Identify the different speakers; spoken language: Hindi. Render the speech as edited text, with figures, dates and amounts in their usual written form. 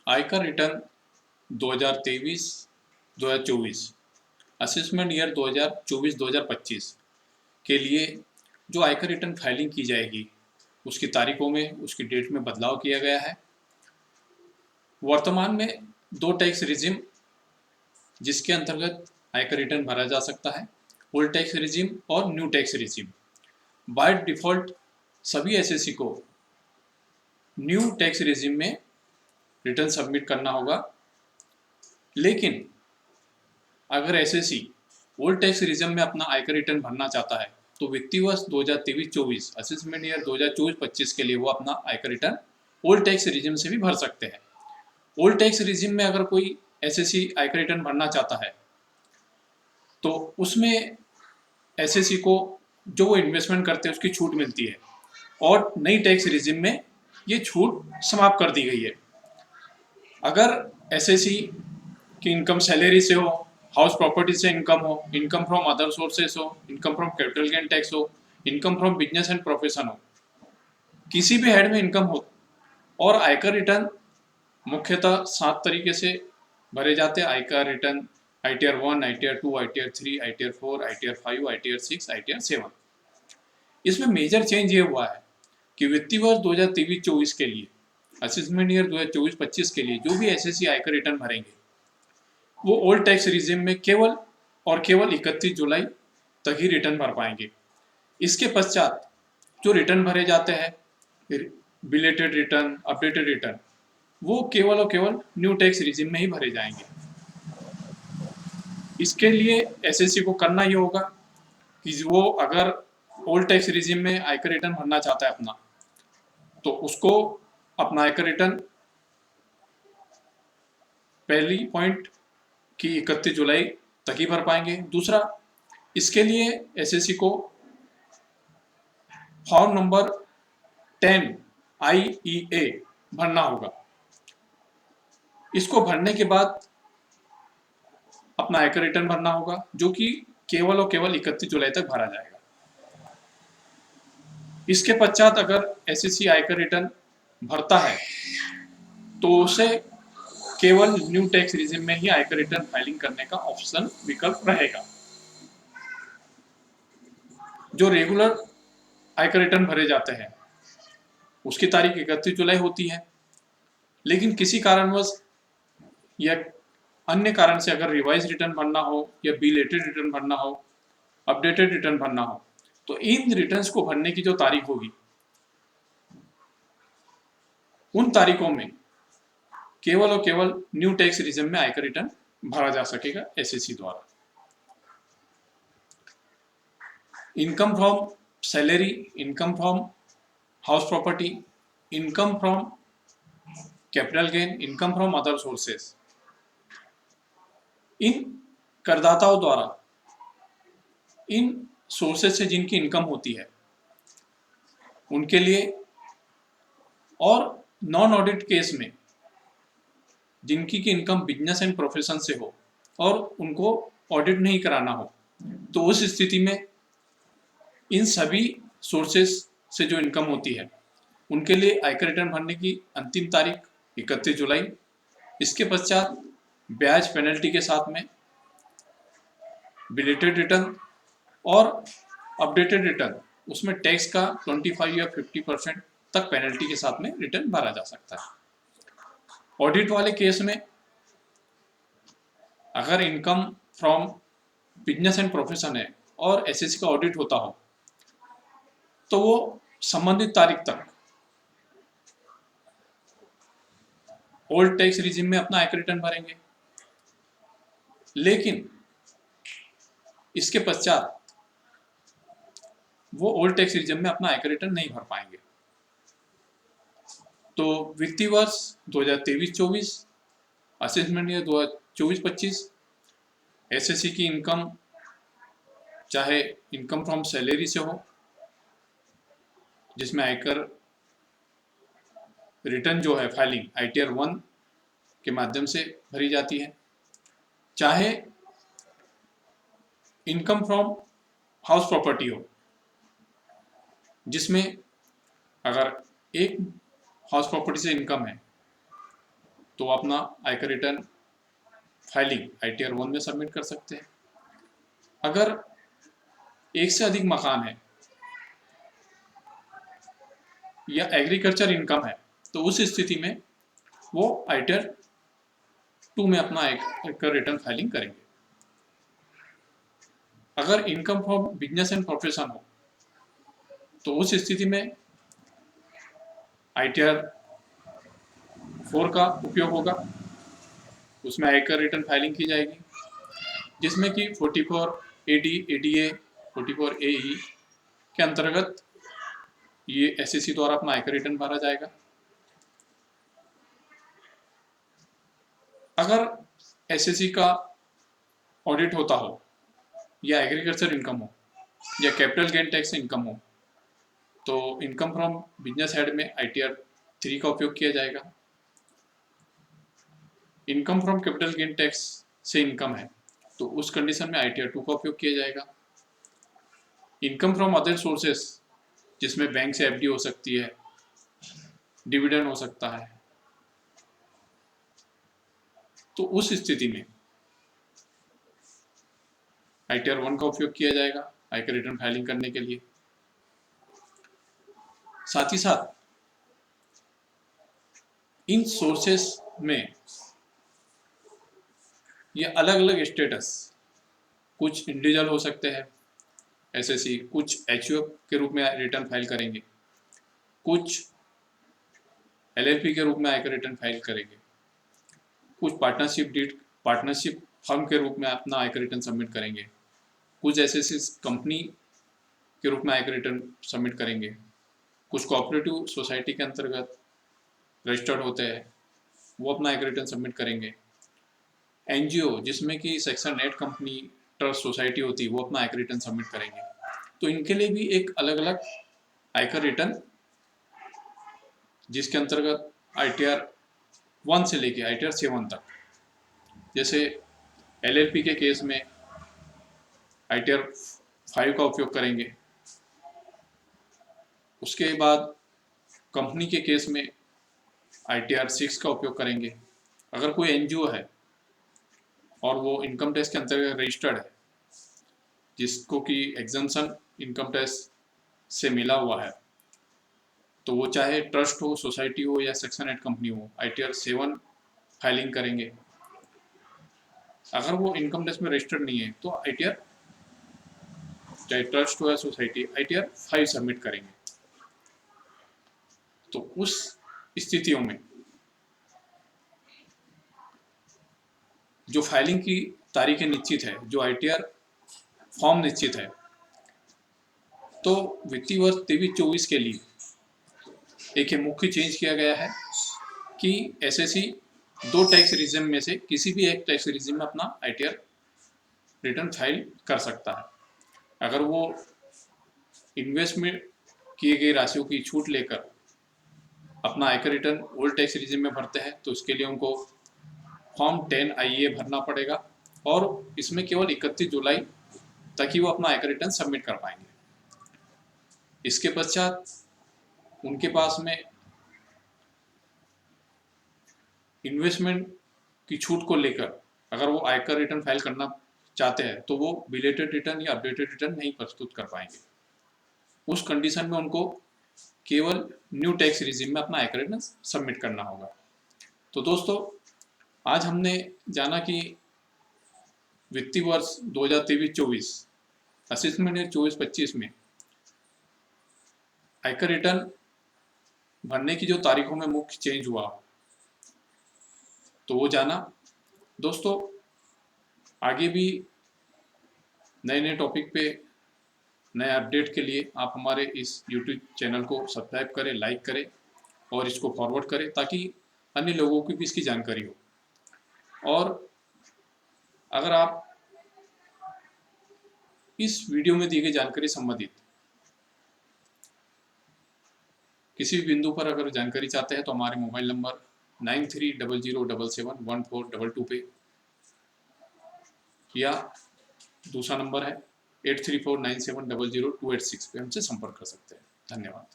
Speaker 1: आयकर रिटर्न 2023-2024 असेसमेंट ईयर 2024-2025 के लिए जो आयकर रिटर्न फाइलिंग की जाएगी उसकी तारीखों में, उसकी डेट में बदलाव किया गया है। वर्तमान में दो टैक्स रिजिम जिसके अंतर्गत आयकर रिटर्न भरा जा सकता है, ओल्ड टैक्स रिजिम और new tax regime. By default सभी एसएससी को न्यू टैक्स रिजिम में रिटर्न सबमिट करना होगा, लेकिन अगर एसएससी ओल्ड टैक्स रिजिम में अपना आयकर रिटर्न भरना चाहता है तो वित्तीय वर्ष 2023-24 असेसमेंट ईयर 2024-25 के लिए वो अपना आयकर रिटर्न ओल्ड टैक्स रिजिम से भी भर सकते हैं। ओल्ड टैक्स रिजिम में अगर कोई एसएससी आयकर रिटर्न भरना चाहता है तो उसमें एसएससी को जो वो इन्वेस्टमेंट करते हैं उसकी छूट मिलती है, और नई टैक्स रिजिम में ये छूट समाप्त कर दी गई है। अगर एसएससी की इनकम सैलरी से हो, हाउस प्रॉपर्टी से इनकम हो, इनकम फ्रॉम अदर सोर्सेस हो, income from capital gain tax हो, income from business and profession हो, किसी भी हेड में इनकम हो, और आयकर रिटर्न मुख्यतः 7 तरीके से भरे जाते हैं। आयकर return ITR 1, ITR 2, ITR 3, ITR 4, ITR 5, ITR 6, ITR 7। इसमें मेजर चेंज ये हुआ है कि वित्तीय वर्ष 2023-24 के लिए, असेसमेंट ईयर 2024-25 के लिए जो भी एसएससी आयकर रिटर्न भरेंगे वो ओल्ड टैक्स रिजिम में केवल और केवल 31 जुलाई तक ही रिटर्न भर पाएंगे। इसके पश्चात जो रिटर्न भरे जाते हैं, बिलेटेड रिटर्न, अपडेटेड रिटर्न, वो केवल और केवल न्यू टैक्स रिजिम में ही भरे जाएंगे। इसके लिए एसएससी को करना ये होगा कि वो अगर ओल्ड टैक्स रिजिम में आयकर रिटर्न भरना चाहता है अपना, तो उसको अपना आयकर रिटर्न पहली पॉइंट कि 31 जुलाई तक ही भर पाएंगे। दूसरा, इसके लिए एसएससी को फॉर्म नंबर 10 IEA भरना होगा। इसको भरने के बाद अपना आयकर रिटर्न भरना होगा, जो कि केवल और केवल 31 जुलाई तक भरा जाएगा। इसके पश्चात अगर एसएससी आयकर रिटर्न भरता है तो उसे केवल न्यू टैक्स रिजिम में ही आयकर रिटर्न फाइलिंग करने का ऑप्शन विकल्प रहेगा। जो रेगुलर आयकर रिटर्न भरे जाते हैं उसकी तारीख 31 जुलाई होती है, लेकिन किसी कारणवश या अन्य कारण से अगर रिवाइज रिटर्न भरना हो या बिलेटेड रिटर्न भरना हो, अपडेटेड रिटर्न भरना हो, तो इन रिटर्न्स को भरने की जो तारीख होगी उन तारीखों में केवल और केवल न्यू टैक्स रिजिम में आयकर रिटर्न भरा जा सकेगा एसएससी द्वारा। Income from salary, income from house property, income from capital gain, income from other sources, इन करदाताओं द्वारा इन सोर्सेस से जिनकी इनकम होती है उनके लिए, और नॉन ऑडिट केस में जिनकी की इनकम बिजनेस एंड प्रोफेशन से हो और उनको ऑडिट नहीं कराना हो, तो उस स्थिति में इन सभी सोर्सेस से जो इनकम होती है उनके लिए आयकर रिटर्न भरने की अंतिम तारीख 31 जुलाई। इसके पश्चात ब्याज पेनल्टी के साथ में बिलेटेड रिटर्न और अपडेटेड रिटर्न, उसमें टैक्स का 25 या 50% तक पेनल्टी के साथ में रिटर्न भरा जा सकता है। ऑडिट वाले केस में अगर income from business and profession है और एसएससी का ऑडिट होता हो तो वो संबंधित तारीख तक ओल्ड टैक्स रिजिम में अपना आयकर रिटर्न भरेंगे, लेकिन इसके पश्चात वो ओल्ड टैक्स रिजिम में अपना आयकर रिटर्न नहीं भर पाएंगे। तो वित्तीय वर्ष 2023-24 असेसमेंट ईयर 2024-25 एसएससी की इनकम चाहे इनकम फ्रॉम सैलरी से हो जिसमें आयकर रिटर्न जो है फाइलिंग आईटीआर 1 के माध्यम से भरी जाती है, चाहे इनकम फ्रॉम हाउस प्रॉपर्टी हो जिसमें अगर एक हाउस प्रॉपर्टी से इनकम है तो अपना आयकर रिटर्न फाइलिंग ITR 1 में सबमिट कर सकते हैं। अगर एक से अधिक मकान है या एग्रीकल्चर इनकम है तो उस स्थिति में वो ITR 2 में अपना आयकर रिटर्न फाइलिंग करेंगे। अगर income from business and profession हो तो उस स्थिति में ITR 4 का उपयोग होगा, उसमें आयकर रिटर्न फाइलिंग की जाएगी, जिसमें कि 44AD, ADA, 44AE के अंतर्गत ये SSC द्वारा अपना आयकर रिटर्न भरा जाएगा। अगर SSC का ऑडिट होता हो या एग्रीकल्चर इनकम हो या कैपिटल गेन टैक्स इनकम हो तो इनकम फ्रॉम बिजनेस हेड में ITR 3 का उपयोग किया जाएगा। Income from capital gain tax से इनकम है तो उस कंडीशन में ITR 2 का उपयोग किया जाएगा। इनकम फ्रॉम अदर सोर्सेस, जिसमें बैंक से FD हो सकती है, डिविडेंड हो सकता है, तो उस स्थिति में ITR 1 का उपयोग किया जाएगा आयकर रिटर्न फाइलिंग करने के लिए। साथ ही साथ इन सोर्सेस में ये अलग अलग स्टेटस, कुछ इंडिविजुअल हो सकते हैं SSC, कुछ HUF के रूप में रिटर्न फाइल करेंगे, कुछ LLP के रूप में आयकर रिटर्न फाइल करेंगे, कुछ पार्टनरशिप फर्म के रूप में अपना आयकर रिटर्न सबमिट करेंगे, कुछ SSC कंपनी के रूप में आयकर रिटर्न सबमिट करेंगे, कुछ कोऑपरेटिव सोसाइटी के अंतर्गत रजिस्टर्ड होते हैं वो अपना आयकर रिटर्न सबमिट करेंगे, NGO जिसमें कि सेक्शन 8 कंपनी ट्रस्ट सोसाइटी होती है वो अपना आयकर रिटर्न सबमिट करेंगे। तो इनके लिए भी एक अलग अलग आयकर रिटर्न, जिसके अंतर्गत ITR 1 से लेके ITR 7 तक, जैसे LLP के केस में ITR 5 का उपयोग करेंगे, उसके बाद कंपनी के केस में ITR 6 का उपयोग करेंगे। अगर कोई NGO है और वो इनकम टैक्स के अंतर्गत रजिस्टर्ड है, जिसको कि एग्जम्पशन इनकम टैक्स से मिला हुआ है, तो वो चाहे ट्रस्ट हो, सोसाइटी हो या सेक्शन 8 कंपनी हो, ITR 7 फाइलिंग करेंगे। अगर वो इनकम टैक्स में रजिस्टर्ड नहीं है तो ITR, चाहे ट्रस्ट हो या सोसाइटी, ITR 5 सबमिट करेंगे। तो उस स्थितियों में जो फाइलिंग की तारीखें निश्चित है, जो ITR फॉर्म निश्चित है, तो वित्तीय वर्ष 23-24 के लिए एक ये मुख्य चेंज किया गया है कि SSC 2 टैक्स रिजिम में से किसी भी एक टैक्स रिजिम में अपना ITR रिटर्न फाइल कर सकता है। अगर वो इन्वेस्टमेंट किए गई राशियों की छूट लेकर अपना आयकर रिटर्न ओल्ड टैक्स रिजिम में भरते हैं तो उसके लिए उनको फॉर्म 10 IEA भरना पड़ेगा और इसमें केवल 31 जुलाई तक ही वो अपना आयकर रिटर्न सबमिट कर पाएंगे। इसके पश्चात उनके पास में इन्वेस्टमेंट की छूट को लेकर अगर वो आयकर रिटर्न फाइल करना चाहते हैं तो वो बिलेटेड रिटर्न या अपडेटेड रिटर्न नहीं प्रस्तुत कर पाएंगे। उस कंडीशन में उनको केवल न्यू टैक्स रिजिम में अपना आयकर रिटर्न सबमिट करना होगा। तो दोस्तों, आज हमने जाना कि वित्तीय वर्ष 2023-24 असेसमेंट ईयर 24-25 में आयकर रिटर्न भरने की जो तारीखों में मुख्य चेंज हुआ तो वो जाना। दोस्तों, आगे भी नए नए टॉपिक पे नए अपडेट के लिए आप हमारे इस YouTube चैनल को सब्सक्राइब करें, लाइक करें और इसको फॉरवर्ड करें ताकि अन्य लोगों की भी इसकी जानकारी हो। और अगर आप इस वीडियो में दी गई जानकारी संबंधित किसी भी बिंदु पर अगर जानकारी चाहते हैं तो हमारे मोबाइल नंबर 9300771422 पे या दूसरा नंबर है 8349700286 पे हमसे संपर्क कर सकते हैं। धन्यवाद।